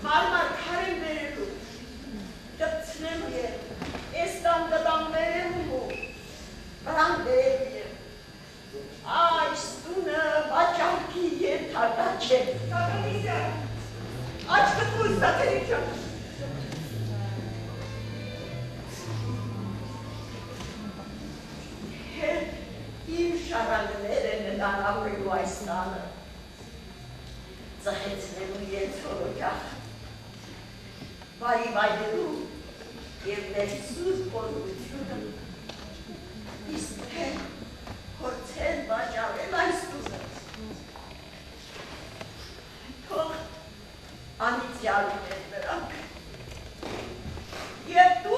Հարմար քարեն բերելու, դպցնելու եմ, էստան դտաններելու, վրան բերելու եմ, այս տունը վաճանքի ենթակա չէ։ Կագանիսյա, աչկը տույս դատերիչան։ Իմ շարանգները նտան ապրելու այս տանը, ծխեցնելու ենթորոջախ, բարի վայրելու և մեր սուր կորգությունը, իսկ թե հորցեն վաճարել այս տուզը, թող անիցյալին են նրանք, և դու